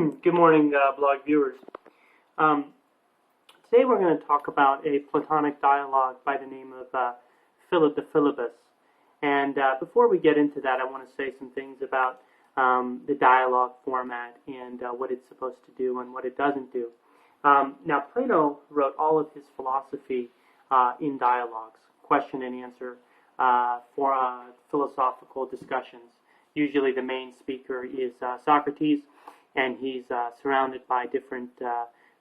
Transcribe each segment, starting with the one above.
Good morning, blog viewers. Today we're going to talk about a Platonic dialogue by the name of Philip the Philebus. And before we get into that, I want to say some things about the dialogue format and what it's supposed to do and what it doesn't do. Now, Plato wrote all of his philosophy in dialogues, question and answer, for philosophical discussions. Usually the main speaker is Socrates, and he's surrounded by different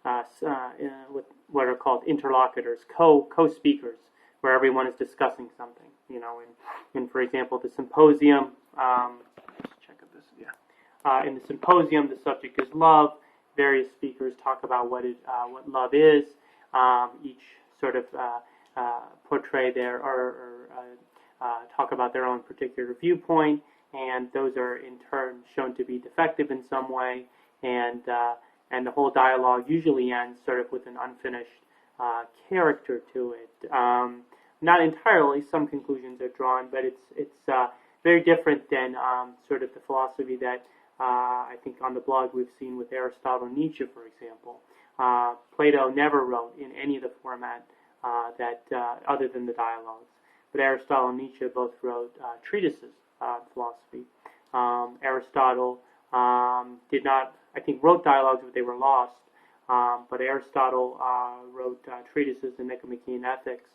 what are called interlocutors, co-speakers, where everyone is discussing something. You know, in for example, the symposium. Let's check if this. Yeah. In the symposium, the subject is love. Various speakers talk about what love is. Each sort of portray their or talk about their own particular viewpoint, and those are in turn shown to be defective in some way, and the whole dialogue usually ends sort of with an unfinished character to it. Not entirely, some conclusions are drawn, but it's very different than sort of the philosophy that I think on the blog we've seen with Aristotle and Nietzsche, for example. Plato never wrote in any of the format that other than the dialogues, but Aristotle and Nietzsche both wrote treatises on philosophy. Aristotle did not, I think, wrote dialogues, but they were lost. But Aristotle wrote treatises. The Nicomachean Ethics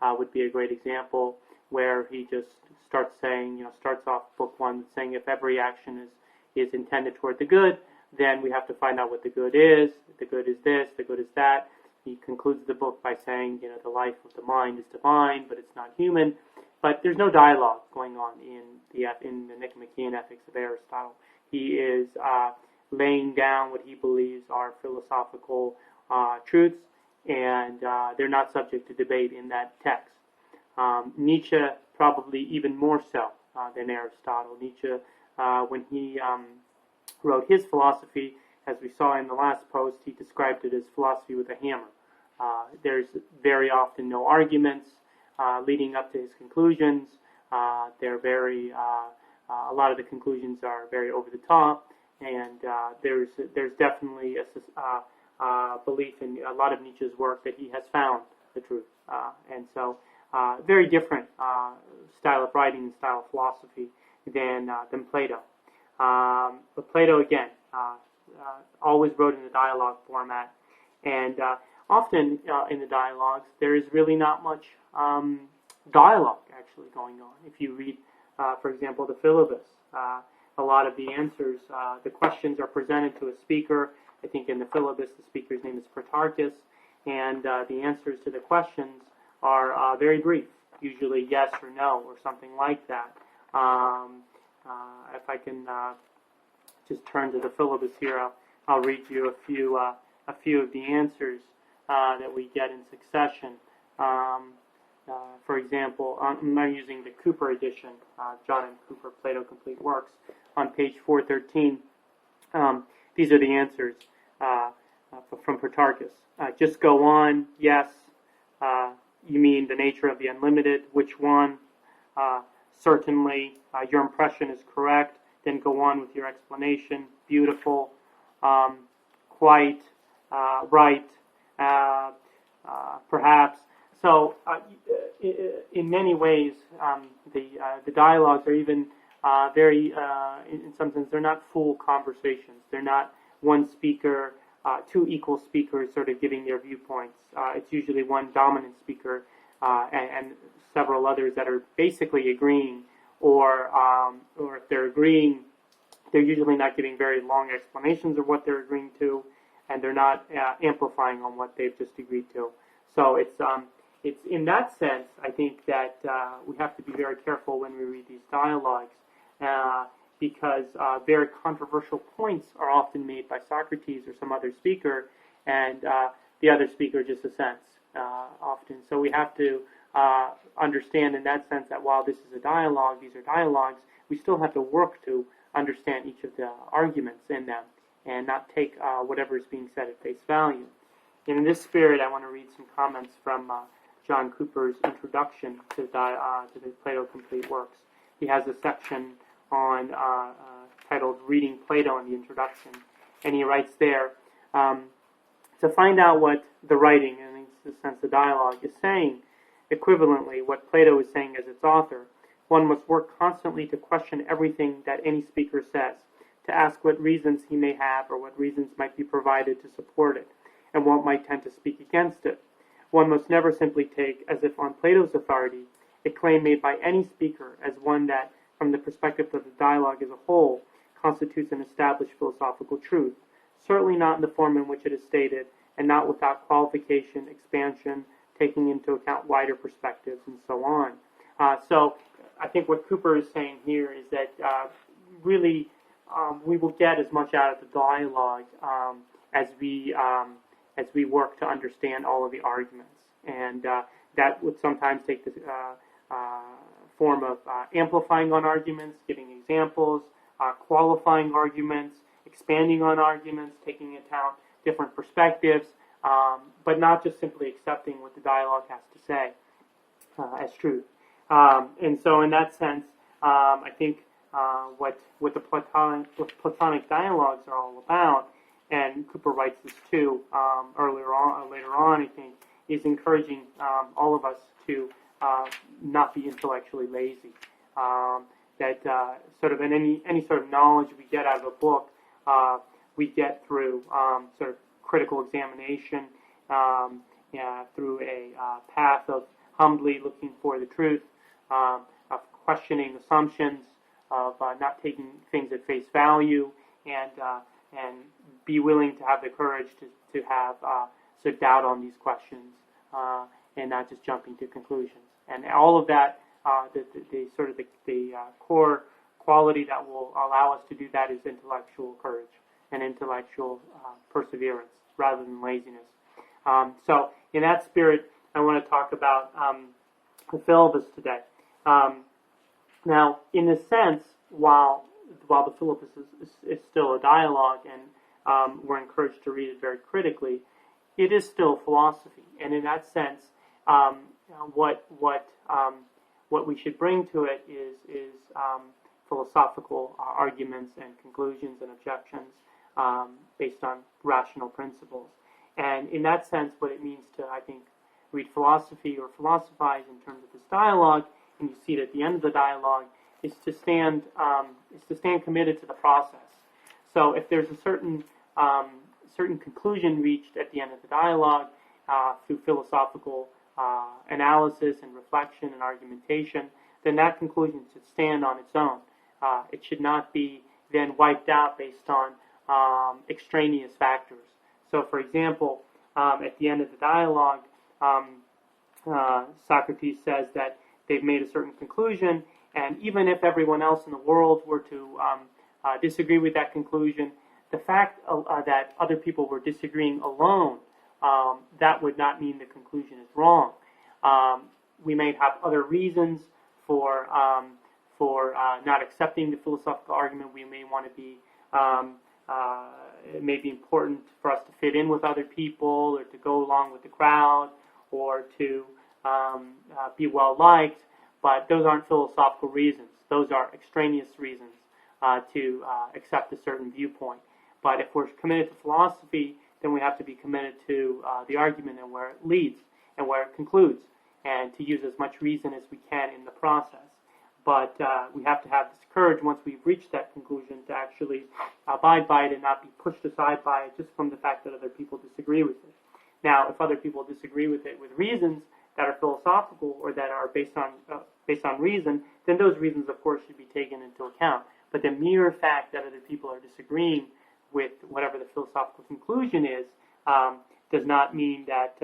would be a great example, where he just starts saying, starts off book one saying, if every action is intended toward the good, then we have to find out what the good is. The good is this, the good is that. He concludes the book by saying, the life of the mind is divine, but it's not human. But there's no dialogue going on in the Nicomachean Ethics of Aristotle. He is laying down what he believes are philosophical truths, and they're not subject to debate in that text. Nietzsche probably even more so than Aristotle. Nietzsche, when he wrote his philosophy, as we saw in the last post, he described it as philosophy with a hammer. There's very often no arguments leading up to his conclusions. They're very, a lot of the conclusions are very over the top, and there's definitely a belief in a lot of Nietzsche's work that he has found the truth, and so very different style of writing and style of philosophy than Plato. But Plato, again, always wrote in the dialogue format, and often in the dialogues there is really not much dialogue actually going on. If you read, for example, the Philebus, a lot of the answers, the questions are presented to a speaker. I think in the Philebus, the speaker's name is Protarchus, and the answers to the questions are very brief, usually yes or no or something like that. If I can just turn to the Philebus here, I'll read you a few of the answers that we get in succession. For example, I'm using the Cooper edition, John and Cooper, Plato Complete Works, on page 413. These are the answers from Protarchus. Just go on, yes. You mean the nature of the unlimited? Which one? Certainly. Your impression is correct. Then go on with your explanation. Beautiful. Quite. Right. Perhaps. So, in many ways, the dialogues are even very, in some sense, they're not full conversations. They're not one speaker, two equal speakers sort of giving their viewpoints. It's usually one dominant speaker and several others that are basically agreeing, or if they're agreeing, they're usually not giving very long explanations of what they're agreeing to, and they're not amplifying on what they've just agreed to. So it's in that sense, I think that we have to be very careful when we read these dialogues, because very controversial points are often made by Socrates or some other speaker, and the other speaker just assents often. So we have to understand in that sense that while this is a dialogue, these are dialogues, we still have to work to understand each of the arguments in them and not take whatever is being said at face value. And in this spirit, I want to read some comments from John Cooper's introduction to the Plato Complete Works. He has a section on titled Reading Plato in the introduction, And he writes there, to find out what the writing, and in the sense the dialogue, is saying, equivalently what Plato is saying as its author, one must work constantly to question everything that any speaker says, to ask what reasons he may have or what reasons might be provided to support it, and what might tend to speak against it. One must never simply take, as if on Plato's authority, a claim made by any speaker as one that, from the perspective of the dialogue as a whole, constitutes an established philosophical truth, certainly not in the form in which it is stated, and not without qualification, expansion, taking into account wider perspectives, and so on. So I think what Cooper is saying here is that really we will get as much out of the dialogue as we work to understand all of the arguments, and that would sometimes take the form of amplifying on arguments, giving examples, qualifying arguments, expanding on arguments, taking into account different perspectives, but not just simply accepting what the dialogue has to say as truth. And so in that sense, I think what the Platonic dialogues are all about, and Cooper writes this too later on, I think, is encouraging all of us to not be intellectually lazy. That sort of in any sort of knowledge we get out of a book, we get through sort of critical examination, through a path of humbly looking for the truth, of questioning assumptions, of not taking things at face value, and be willing to have the courage to have sort of doubt on these questions, and not just jumping to conclusions. And all of that, the core quality that will allow us to do that is intellectual courage and intellectual perseverance rather than laziness. So in that spirit, I want to talk about the Philebus today. Now, in a sense, while the Philebus is still a dialogue, and we're encouraged to read it very critically, it is still philosophy. And in that sense, what we should bring to it is philosophical arguments and conclusions and objections based on rational principles. And in that sense, what it means to, I think, read philosophy or philosophize in terms of this dialogue, and you see it at the end of the dialogue, is to stand committed to the process. So if there's a certain conclusion reached at the end of the dialogue through philosophical analysis and reflection and argumentation, then that conclusion should stand on its own. It should not be then wiped out based on extraneous factors. So, for example, at the end of the dialogue, Socrates says that they've made a certain conclusion, and even if everyone else in the world were to disagree with that conclusion, the fact that other people were disagreeing alone, that would not mean the conclusion is wrong. We may have other reasons for not accepting the philosophical argument. We may want to be, it may be important for us to fit in with other people, or to go along with the crowd, or to be well liked. But those aren't philosophical reasons. Those are extraneous reasons to accept a certain viewpoint. But if we're committed to philosophy, then we have to be committed to the argument and where it leads and where it concludes, and to use as much reason as we can in the process. But we have to have this courage once we've reached that conclusion to actually abide by it and not be pushed aside by it just from the fact that other people disagree with it. Now, if other people disagree with it with reasons that are philosophical or that are based on reason, then those reasons, of course, should be taken into account. But the mere fact that other people are disagreeing with whatever the philosophical conclusion is does not mean that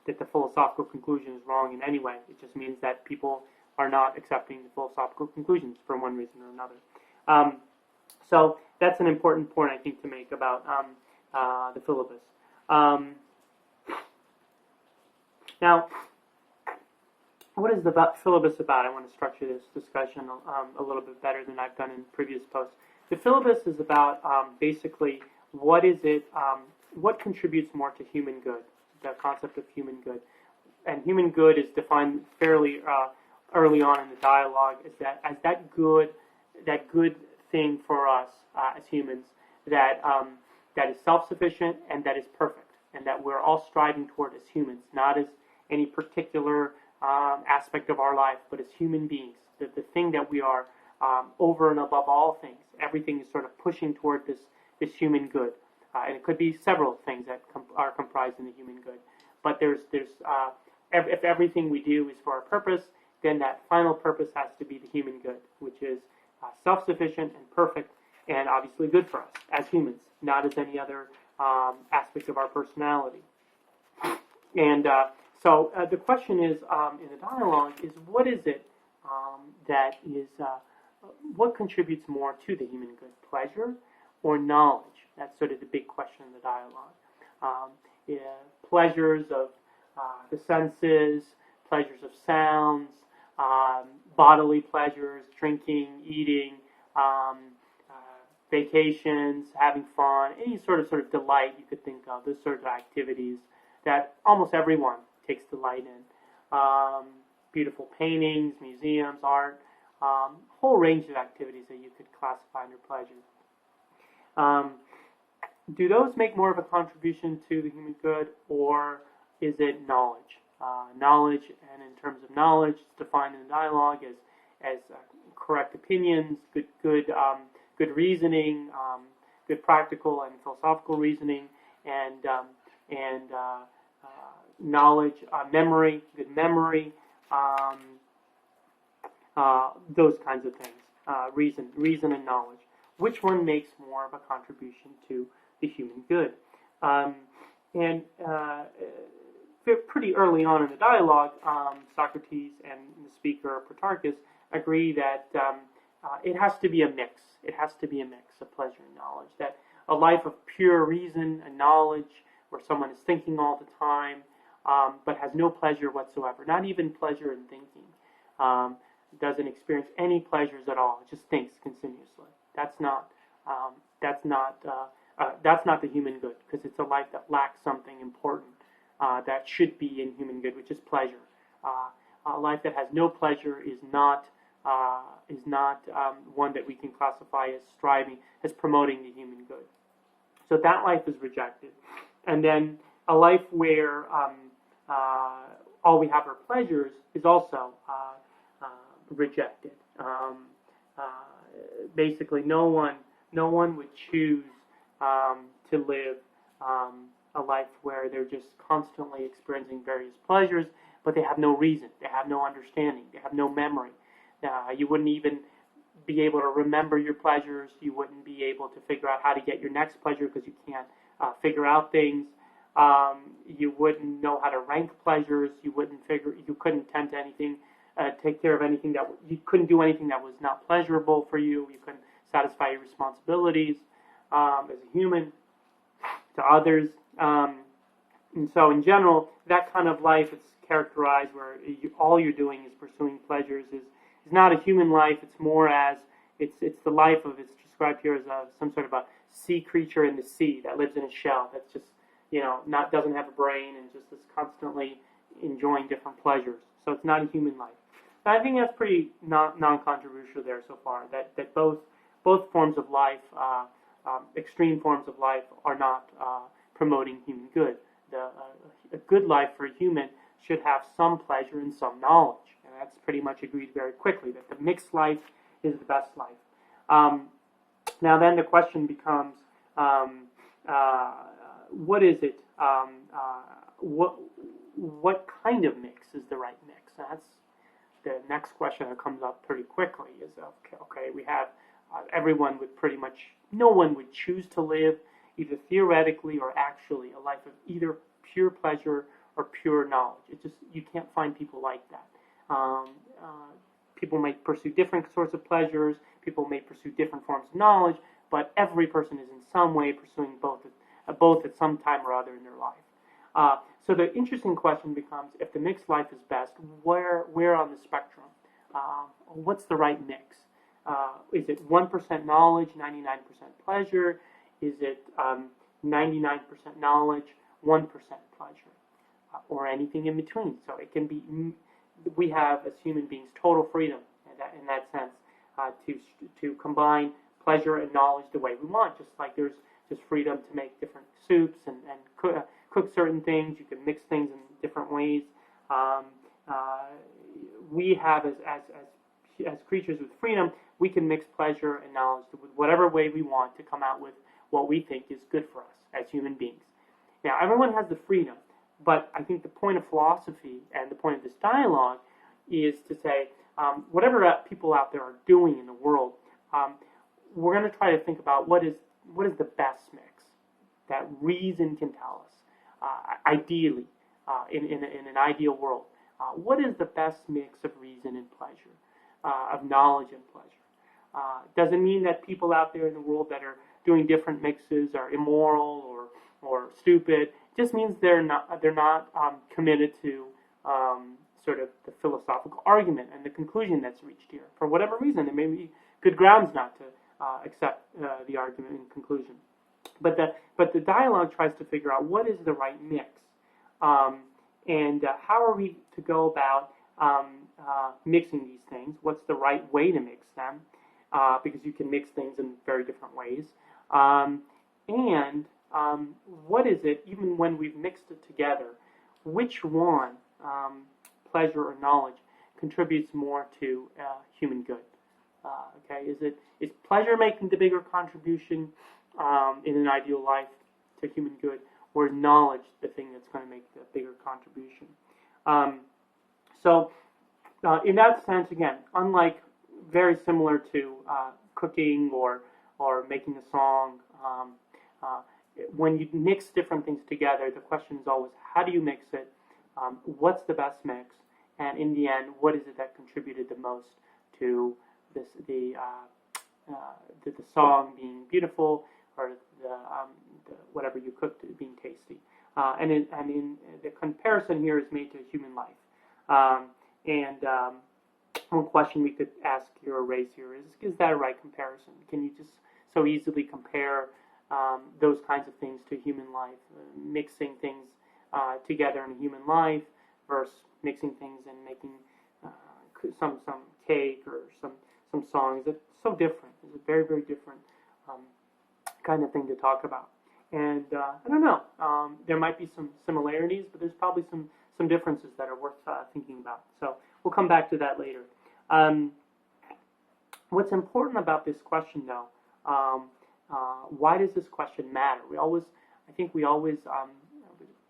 the philosophical conclusion is wrong in any way. It just means that people are not accepting the philosophical conclusions for one reason or another. So that's an important point, I think, to make about the Philebus. Now, what is the Philebus about? I want to structure this discussion a little bit better than I've done in previous posts. The Philebus is about basically what is it, what contributes more to human good, the concept of human good. And human good is defined fairly early on in the dialogue as that good thing for us us as humans that that is self-sufficient and that is perfect, and that we're all striving toward as humans, not as any particular aspect of our life, but as human beings. The thing that we are over and above all things, everything is sort of pushing toward this human good, and it could be several things that are comprised in the human good. But if everything we do is for a purpose, then that final purpose has to be the human good, which is self-sufficient and perfect, and obviously good for us as humans, not as any other aspect of our personality. And so the question is, in the dialogue, is what is it that is, what contributes more to the human good, pleasure or knowledge? That's sort of the big question in the dialogue. Pleasures of the senses, pleasures of sounds, bodily pleasures, drinking, eating, vacations, having fun, any sort of delight you could think of, those sort of activities that almost everyone takes delight in. Beautiful paintings, museums, art, whole range of activities that you could classify under pleasure. Do those make more of a contribution to the human good, or is it knowledge? Knowledge, and in terms of knowledge, it's defined in the dialogue as correct opinions, good reasoning, good practical and philosophical reasoning, and knowledge, memory, good memory, those kinds of things. Reason and knowledge. Which one makes more of a contribution to the human good? Pretty early on in the dialogue, Socrates and the speaker, Protarchus, agree that it has to be a mix. It has to be a mix of pleasure and knowledge. That a life of pure reason and knowledge, where someone is thinking all the time, but has no pleasure whatsoever, not even pleasure in thinking, doesn't experience any pleasures at all, just thinks continuously. That's not the human good, because it's a life that lacks something important that should be in human good, which is pleasure. A life that has no pleasure is not one that we can classify as striving, as promoting the human good. So that life is rejected. And then a life where all we have are pleasures is also rejected. Basically, no one would choose to live a life where they're just constantly experiencing various pleasures, but they have no reason, they have no understanding, they have no memory. You wouldn't even be able to remember your pleasures. You wouldn't be able to figure out how to get your next pleasure because you can't figure out things. You wouldn't know how to rank pleasures. You couldn't tend to anything, take care of anything you couldn't do anything that was not pleasurable for you. You couldn't satisfy your responsibilities as a human to others. And so in general, that kind of life is characterized where all you're doing is pursuing pleasures is not a human life. It's more as, it's the life of, it's described here as some sort of a sea creature in the sea that lives in a shell, that's just, doesn't have a brain and just is constantly enjoying different pleasures. So it's not a human life. And I think that's pretty non-controversial there so far, that both forms of life, extreme forms of life, are not promoting human good. A good life for a human should have some pleasure and some knowledge. And that's pretty much agreed very quickly, that the mixed life is the best life. Now then the question becomes, what is it? What kind of mix is the right mix? And that's the next question that comes up pretty quickly. Is okay, we have everyone would pretty much, no one would choose to live either theoretically or actually a life of either pure pleasure or pure knowledge. It just, you can't find people like that. People may pursue different sorts of pleasures. People may pursue different forms of knowledge, but every person is in some way pursuing both at some time or other in their life. So the interesting question becomes, if the mixed life is best, where on the spectrum? What's the right mix? Is it 1% knowledge, 99% pleasure? Is it 99% knowledge, 1% pleasure? Or anything in between? So it can be, we have as human beings total freedom in that sense to combine pleasure and knowledge the way we want, just like there's just freedom to make different soups and cook certain things. You can mix things in different ways. We have, as creatures with freedom, we can mix pleasure and knowledge with whatever way we want to come out with what we think is good for us as human beings. Now, everyone has the freedom, but I think the point of philosophy and the point of this dialogue is to say, whatever people out there are doing in the world, we're going to try to think about what is the best mix that reason can tell us. Ideally, in an ideal world, what is the best mix of reason and pleasure, of knowledge and pleasure? Doesn't mean that people out there in the world that are doing different mixes are immoral or stupid. It just means they're not committed to sort of the philosophical argument and the conclusion that's reached here. For whatever reason, there may be good grounds not to accept the argument and conclusion. But the dialogue tries to figure out what is the right mix, and how are we to go about mixing these things. What's the right way to mix them? Because you can mix things in very different ways. And what is it, even when we've mixed it together, which one, pleasure or knowledge, contributes more to human good? Okay, is pleasure making the bigger contribution in an ideal life to human good, or is knowledge the thing that's going to make the bigger contribution? So in that sense, again, unlike, very similar to cooking or making a song, when you mix different things together, the question is always, how do you mix it? What's the best mix? And in the end, what is it that contributed the most to the song being beautiful, or the whatever you cooked being tasty? And in the comparison here is made to human life. One question we could ask or raise here is that a right comparison? Can you just so easily compare those kinds of things to human life, mixing things together in human life versus mixing things and making some cake or some songs? It's so different. It's a very, very different kind of thing to talk about. And I don't know. There might be some similarities, but there's probably some differences that are worth thinking about. So we'll come back to that later. What's important about this question, though, why does this question matter? I think we always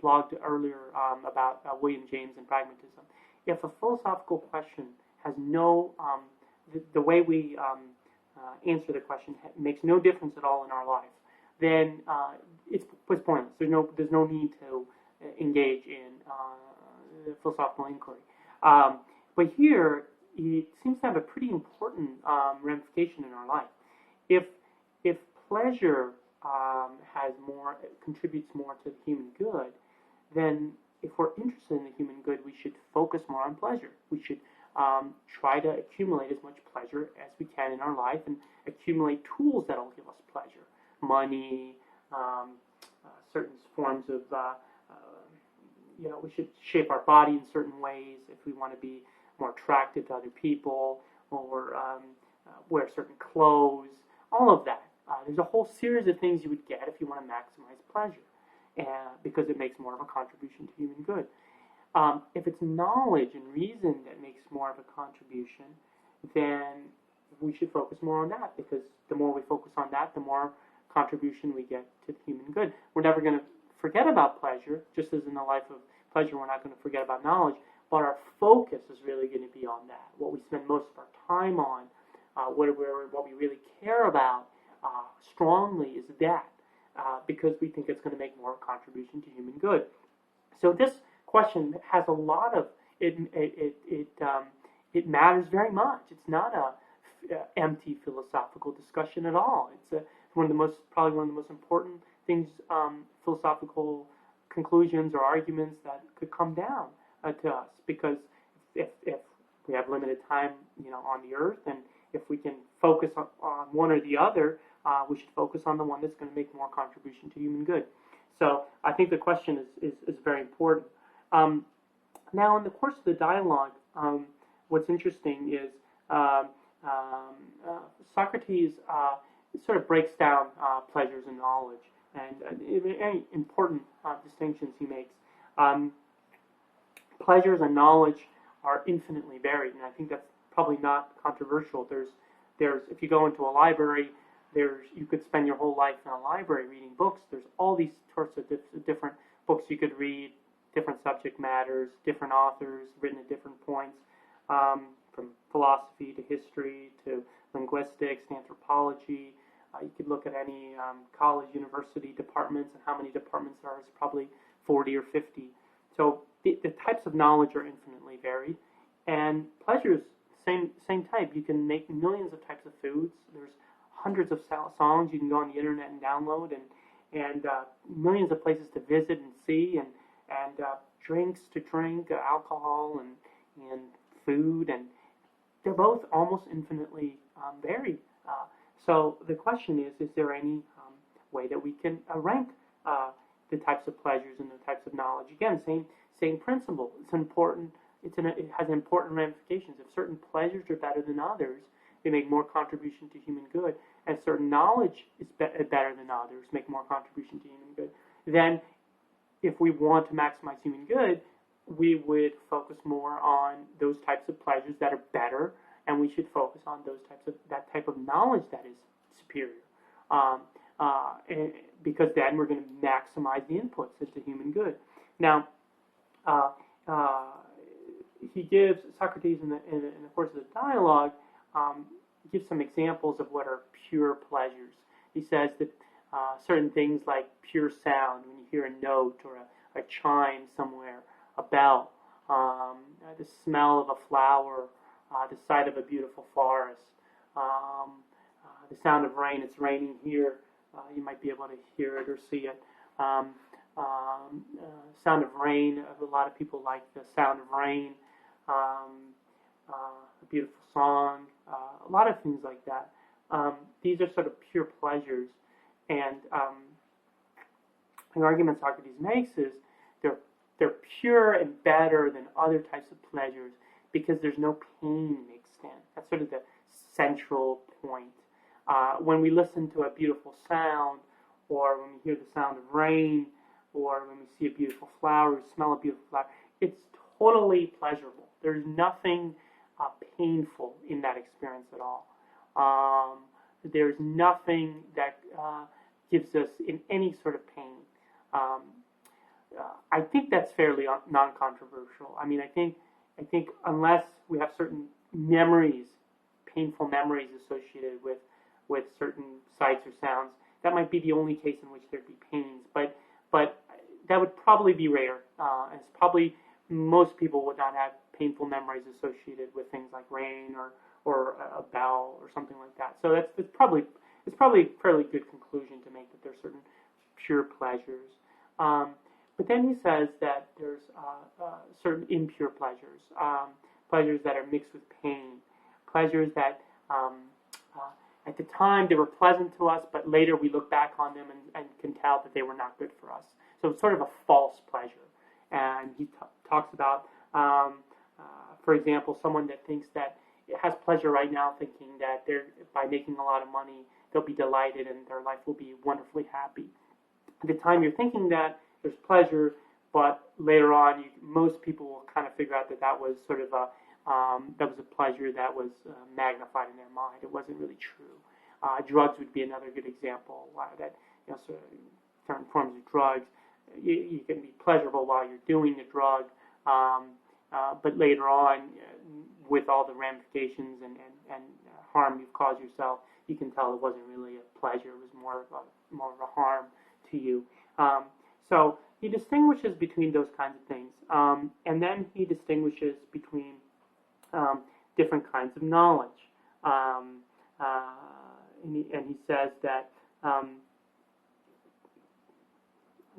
blogged earlier about William James and pragmatism. If a philosophical question has no, the way we answer the question makes no difference at all in our life, then it's pointless. There's no need to engage in philosophical inquiry. But here, it seems to have a pretty important ramification in our life. If pleasure contributes more to the human good, then if we're interested in the human good, we should focus more on pleasure. We should try to accumulate as much pleasure as we can in our life and accumulate tools that will give us pleasure. Money, certain forms of, we should shape our body in certain ways if we want to be more attractive to other people, or wear certain clothes, all of that. There's a whole series of things you would get if you want to maximize pleasure, because it makes more of a contribution to human good. If it's knowledge and reason that makes more of a contribution, then we should focus more on that, because the more we focus on that, the more contribution we get to the human good. We're never going to forget about pleasure, just as in the life of pleasure we're not going to forget about knowledge, but our focus is really going to be on that. What we spend most of our time on, what we really care about strongly is that, because we think it's going to make more contribution to human good. So this question has a lot of it matters very much. It's not a empty philosophical discussion at all. It's probably one of the most important things, philosophical conclusions or arguments that could come down to us, because if we have limited time, on the earth, and if we can focus on one or the other, we should focus on the one that's going to make more contribution to human good. So I think the question is very important. Now, in the course of the dialogue, what's interesting is Socrates it sort of breaks down pleasures and knowledge, and very important distinctions he makes. Pleasures and knowledge are infinitely varied, and I think that's probably not controversial. There's if you go into a library, you could spend your whole life in a library reading books. There's all these sorts of different books you could read, different subject matters, different authors written at different points, from philosophy to history to linguistics, anthropology. You could look at any college, university departments, and how many departments there are. It's probably 40 or 50. So the types of knowledge are infinitely varied, and pleasures, same type. You can make millions of types of foods. There's hundreds of songs you can go on the internet and download, and millions of places to visit and see, and drinks to drink, alcohol and food, and they're both almost infinitely varied. So the question is there any way that we can rank the types of pleasures and the types of knowledge? Again, same principle. It's important. It has important ramifications. If certain pleasures are better than others, they make more contribution to human good, and certain knowledge is better than others, make more contribution to human good, then if we want to maximize human good, we would focus more on those types of pleasures that are better, and we should focus on that type of knowledge that is superior, and because then we're going to maximize the inputs into human good. Now, Socrates in the course of the dialogue gives some examples of what are pure pleasures. He says that certain things like pure sound, when you hear a note or a chime somewhere, a bell, the smell of a flower, the sight of a beautiful forest, the sound of rain. It's raining here. You might be able to hear it or see it. Sound of rain. A lot of people like the sound of rain. A beautiful song. A lot of things like that. These are sort of pure pleasures, and the argument Socrates makes is they're pure and better than other types of pleasures because there's no pain mixed in. That's sort of the central point. When we listen to a beautiful sound, or when we hear the sound of rain, or when we see a beautiful flower, we smell a beautiful flower, it's totally pleasurable. There's nothing painful in that experience at all. There's nothing that gives us in any sort of pain. I think that's fairly non-controversial. I mean, I think unless we have certain memories, painful memories associated with certain sights or sounds, that might be the only case in which there'd be pains. But that would probably be rare. And it's probably most people would not have painful memories associated with things like rain or a bell or something like that. So it's probably a fairly good conclusion to make that there's certain pure pleasures. But then he says that there's certain impure pleasures, pleasures that are mixed with pain, pleasures that at the time they were pleasant to us, but later we look back on them and can tell that they were not good for us. So it's sort of a false pleasure. And he talks about, for example, someone that thinks that it has pleasure right now, thinking that by making a lot of money, they'll be delighted and their life will be wonderfully happy. At the time you're thinking that, there's pleasure, but later on, most people will kind of figure out that was sort of a pleasure that was magnified in their mind. It wasn't really true. Drugs would be another good example. Sort of certain forms of drugs, you can be pleasurable while you're doing the drug, but later on, with all the ramifications and harm you've caused yourself, you can tell it wasn't really a pleasure. It was more of a harm to you. So he distinguishes between those kinds of things, and then he distinguishes between different kinds of knowledge, and he says that.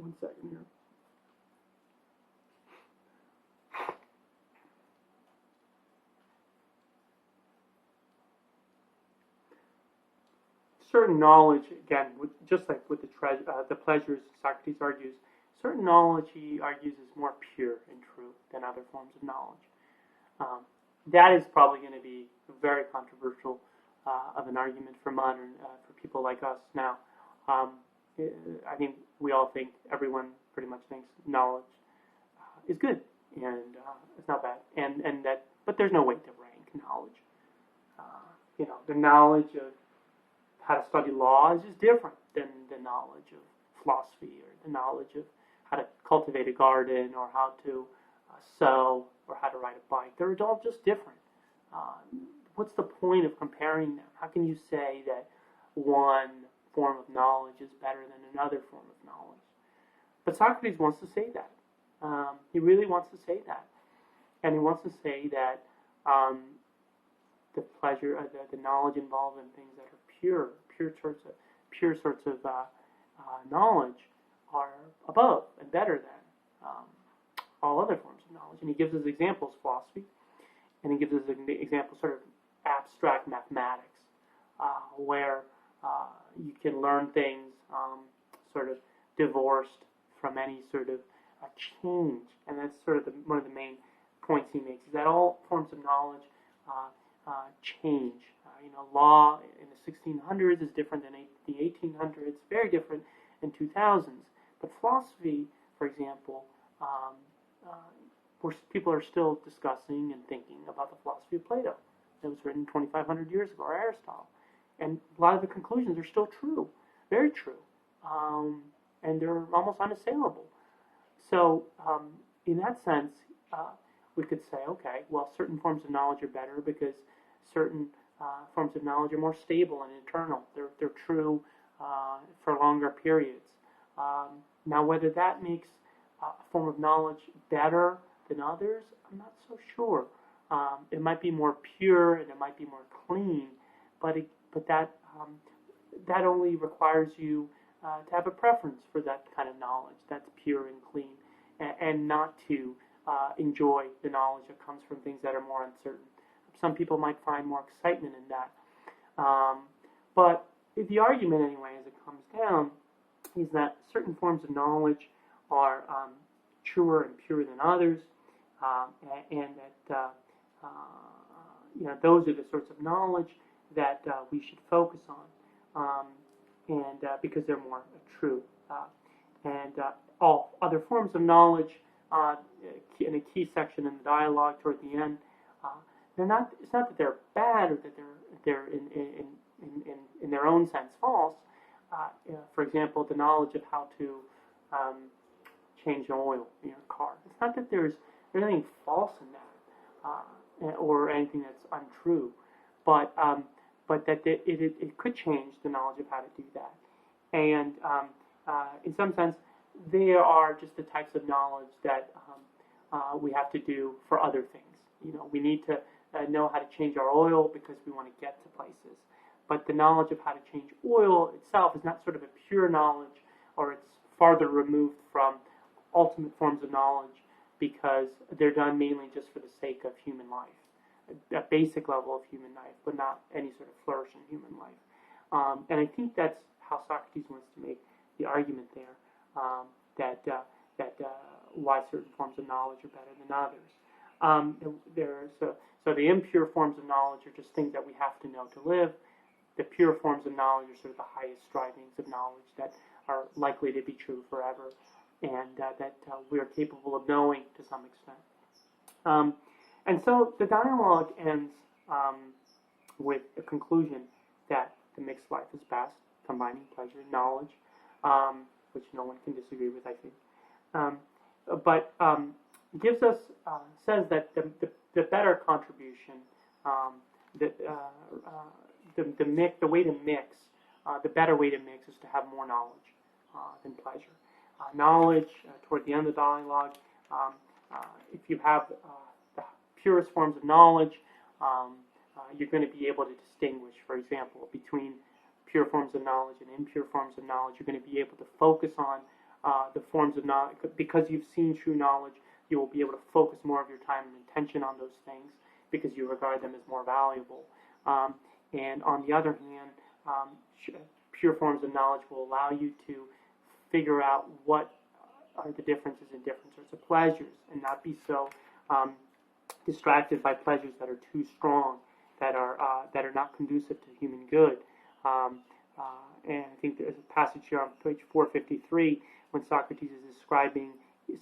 One second here. Certain knowledge, again, just like with the pleasures, Socrates argues, certain knowledge, he argues, is more pure and true than other forms of knowledge. That is probably going to be very controversial of an argument for people like us now. Um, I think we all think, everyone pretty much thinks knowledge is good, and it's not bad, and that, but there's no way to rank knowledge. The knowledge of how to study law is just different than the knowledge of philosophy, or the knowledge of how to cultivate a garden, or how to sew, or how to ride a bike. They're all just different. What's the point of comparing them? How can you say that one form of knowledge is better than another form of knowledge? But Socrates wants to say that. He really wants to say that. And he wants to say that the pleasure, the knowledge involved in things that are pure sorts of knowledge are above and better than all other forms of knowledge. And he gives us examples, philosophy, and he gives us an example, sort of abstract mathematics, where you can learn things sort of divorced from any sort of change. And that's sort of one of the main points he makes, is that all forms of knowledge change. Law in the 1600s is different than the 1800s, very different in 2000s. But philosophy, for example, people are still discussing and thinking about the philosophy of Plato. It was written 2,500 years ago, or Aristotle. And a lot of the conclusions are still true, very true. And they're almost unassailable. So, in that sense, we could say, okay, well, certain forms of knowledge are better because certain forms of knowledge are more stable and eternal. They're true for longer periods. Now, whether that makes a form of knowledge better than others, I'm not so sure. It might be more pure and it might be more clean, but that only requires you to have a preference for that kind of knowledge that's pure and clean, and not to enjoy the knowledge that comes from things that are more uncertain. Some people might find more excitement in that. But the argument, anyway, as it comes down, is that certain forms of knowledge are truer and purer than others, and that those are the sorts of knowledge that we should focus on, and because they're more true. And all other forms of knowledge, in a key section in the dialogue toward the end, they're not. It's not that they're bad or that they're in their own sense false. For example, the knowledge of how to change oil in your car. It's not that there's anything false in that, or anything that's untrue, but that it could change the knowledge of how to do that. And in some sense, they are just the types of knowledge that we have to do for other things. We need to know how to change our oil because we want to get to places. But the knowledge of how to change oil itself is not sort of a pure knowledge, or it's farther removed from ultimate forms of knowledge because they're done mainly just for the sake of human life, a basic level of human life, but not any sort of flourish in human life. And I think that's how Socrates wants to make the argument there, that why certain forms of knowledge are better than others. So the impure forms of knowledge are just things that we have to know to live. The pure forms of knowledge are sort of the highest strivings of knowledge that are likely to be true forever, and that we are capable of knowing to some extent. And so the dialogue ends with a conclusion that the mixed life is best, combining pleasure and knowledge, which no one can disagree with, I think. But gives us, says that the better contribution, the way to mix, the better way to mix is to have more knowledge than pleasure. Knowledge, toward the end of the dialogue, if you have the purest forms of knowledge, you're going to be able to distinguish, for example, between pure forms of knowledge and impure forms of knowledge. You're going to be able to focus on the forms of knowledge. Because you've seen true knowledge, you will be able to focus more of your time and attention on those things because you regard them as more valuable. And on the other hand, pure forms of knowledge will allow you to figure out what are the differences in different sorts of pleasures and not be so distracted by pleasures that are too strong, that are not conducive to human good. And I think there's a passage here on page 453 when Socrates is describing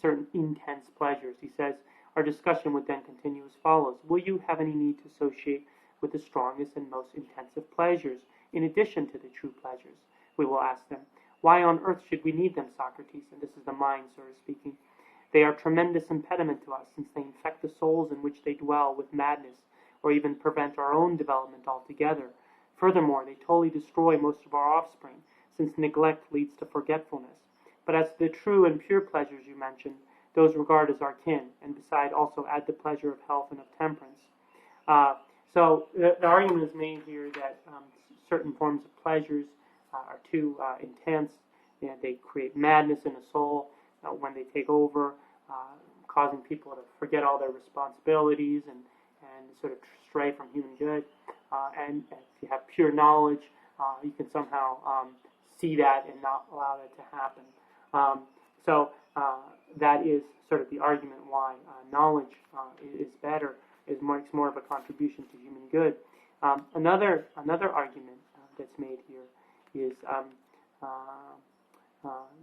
certain intense pleasures. He says, our discussion would then continue as follows. Will you have any need to associate with the strongest and most intensive pleasures in addition to the true pleasures? We will ask them. Why on earth should we need them, Socrates? And this is the mind sort of speaking. They are a tremendous impediment to us, since they infect the souls in which they dwell with madness, or even prevent our own development altogether. Furthermore, they totally destroy most of our offspring, since neglect leads to forgetfulness. But as the true and pure pleasures you mentioned, those regard as our kin, and beside also add the pleasure of health and of temperance. So the argument is made here that certain forms of pleasures are too intense, and they create madness in the soul when they take over, causing people to forget all their responsibilities and sort of stray from human good. And if you have pure knowledge, you can somehow see that and not allow that to happen. So that is sort of the argument why knowledge is better, makes more of a contribution to human good. Another argument that's made here is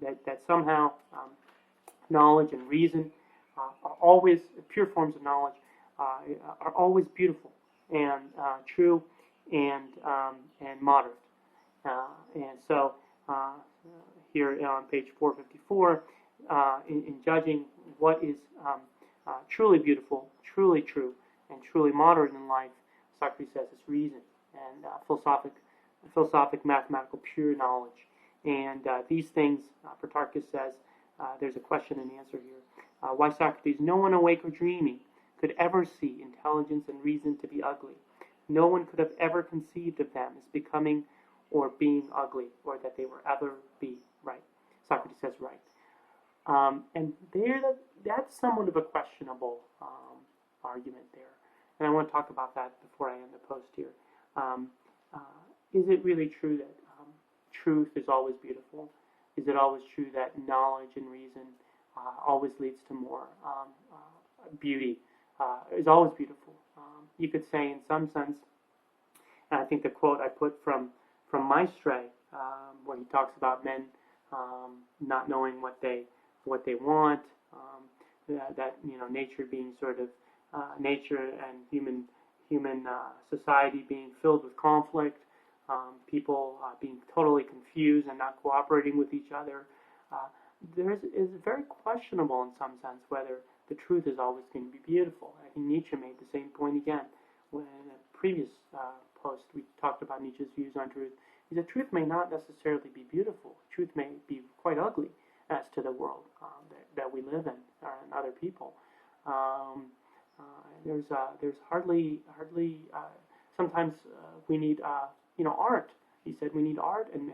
that somehow knowledge and reason are always, pure forms of knowledge are always beautiful and true and moderate. And so here on page 454, in judging what is truly beautiful, truly true, and truly moderate in life, Socrates says it's reason and philosophic, mathematical, pure knowledge. And these things, Protarchus says, there's a question and answer here. Why, Socrates, no one awake or dreaming could ever see intelligence and reason to be ugly. No one could have ever conceived of them as becoming or being ugly, or that they were ever be right. Socrates says right. And that's somewhat of a questionable argument there. And I want to talk about that before I end the post here. Is it really true that truth is always beautiful? Is it always true that knowledge and reason always leads to more beauty? Is always beautiful. You could say in some sense, and I think the quote I put from Maestre, where he talks about men not knowing what they want, that nature being sort of nature and human society being filled with conflict, people being totally confused and not cooperating with each other. Is very questionable in some sense whether the truth is always going to be beautiful. I think Nietzsche made the same point again when in a previous post we talked about Nietzsche's views on truth. He said truth may not necessarily be beautiful. Truth may be quite ugly as to the world that we live in and other people. There's hardly sometimes we need art. He said we need art and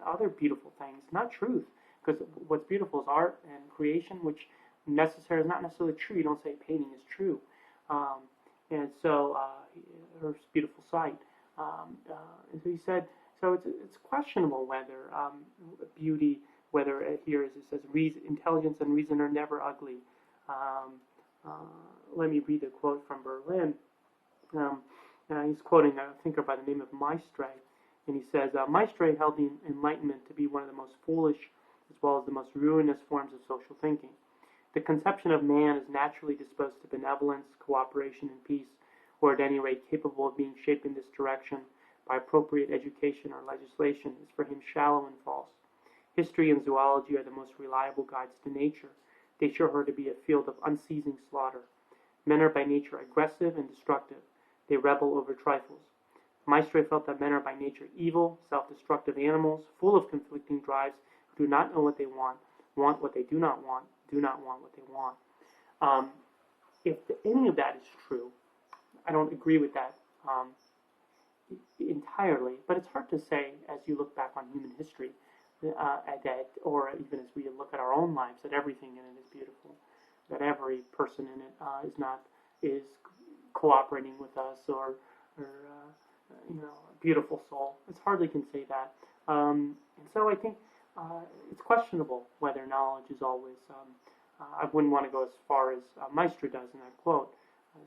other beautiful things, not truth, because what's beautiful is art and creation, which is not necessarily true. You don't say painting is true, and so or beautiful sight. And so he said, so it's questionable whether beauty, whether here as it says, intelligence and reason are never ugly. Let me read a quote from Berlin. He's quoting a thinker by the name of Maestre, and he says, Maestre held the Enlightenment to be one of the most foolish as well as the most ruinous forms of social thinking. The conception of man as naturally disposed to benevolence, cooperation, and peace, or at any rate capable of being shaped in this direction by appropriate education or legislation, is for him shallow and false. History and zoology are the most reliable guides to nature. They show her to be a field of unceasing slaughter. Men are by nature aggressive and destructive. They rebel over trifles. Maestre felt that men are by nature evil, self-destructive animals, full of conflicting drives, who do not know what they want what they do not want what they want. If any of that is true, I don't agree with that entirely, but it's hard to say as you look back on human history at that, or even as we look at our own lives, that everything in it is beautiful, that every person in it is cooperating with us, or a beautiful soul. It's hardly can say that, and so I think it's questionable whether knowledge is always. I wouldn't want to go as far as Maestre does in that quote.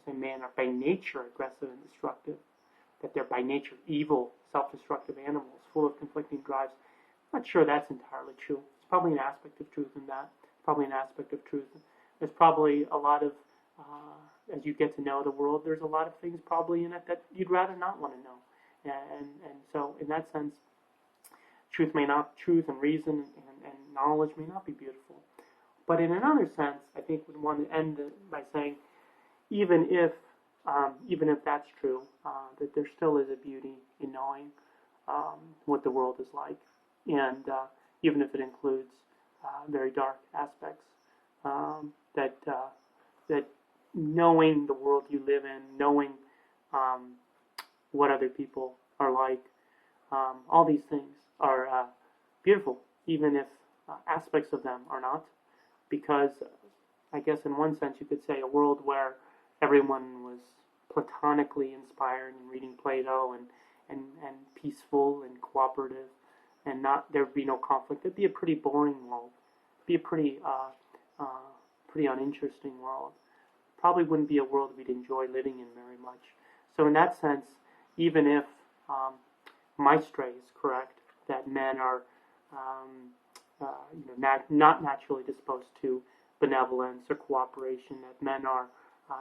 Say men are by nature aggressive and destructive, that they're by nature evil, self-destructive animals, full of conflicting drives. I'm not sure that's entirely true. There's probably an aspect of truth in that. Probably an aspect of truth. There's probably a lot of, as you get to know the world, there's a lot of things probably in it that you'd rather not want to know. And so in that sense, truth and reason and knowledge may not be beautiful. But in another sense, I think we'd want to end by saying, even if that's true, that there still is a beauty in knowing what the world is like, and even if it includes very dark aspects, that knowing the world you live in, knowing what other people are like, all these things are beautiful, even if aspects of them are not, because I guess in one sense you could say a world where everyone was platonically inspired and reading Plato and peaceful and cooperative, and there would be no conflict. It'd be a pretty boring world. It'd be a pretty uninteresting world. Probably wouldn't be a world we'd enjoy living in very much. So in that sense, even if Maestre is correct that men are not naturally disposed to benevolence or cooperation, that men are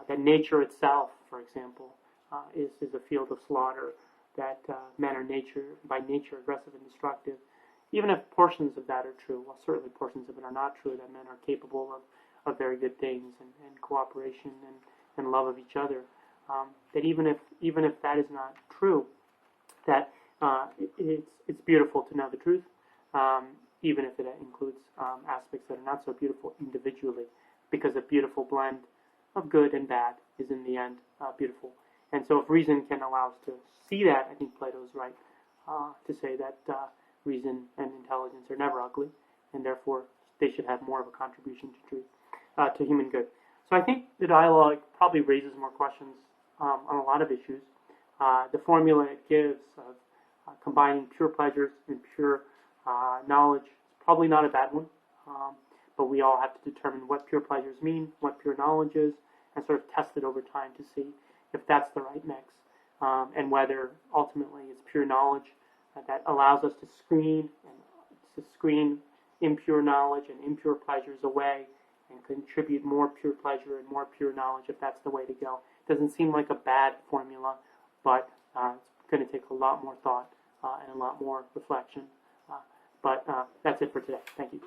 that nature itself, for example, is a field of slaughter, that men are by nature aggressive and destructive. Even if portions of that are true, well, certainly portions of it are not true, that men are capable of very good things and cooperation and love of each other, that even if that is not true, that it's beautiful to know the truth, even if it includes aspects that are not so beautiful individually, because a beautiful blend of good and bad is in the end beautiful. And so if reason can allow us to see that, I think Plato is right to say that reason and intelligence are never ugly, and therefore they should have more of a contribution to truth, to human good. So I think the dialogue probably raises more questions on a lot of issues. The formula it gives of combining pure pleasures and pure knowledge is probably not a bad one, but we all have to determine what pure pleasures mean, what pure knowledge is, and sort of test it over time to see if that's the right mix, and whether ultimately it's pure knowledge that allows us to screen impure knowledge and impure pleasures away and contribute more pure pleasure and more pure knowledge, if that's the way to go. It doesn't seem like a bad formula, but it's going to take a lot more thought and a lot more reflection. But that's it for today. Thank you.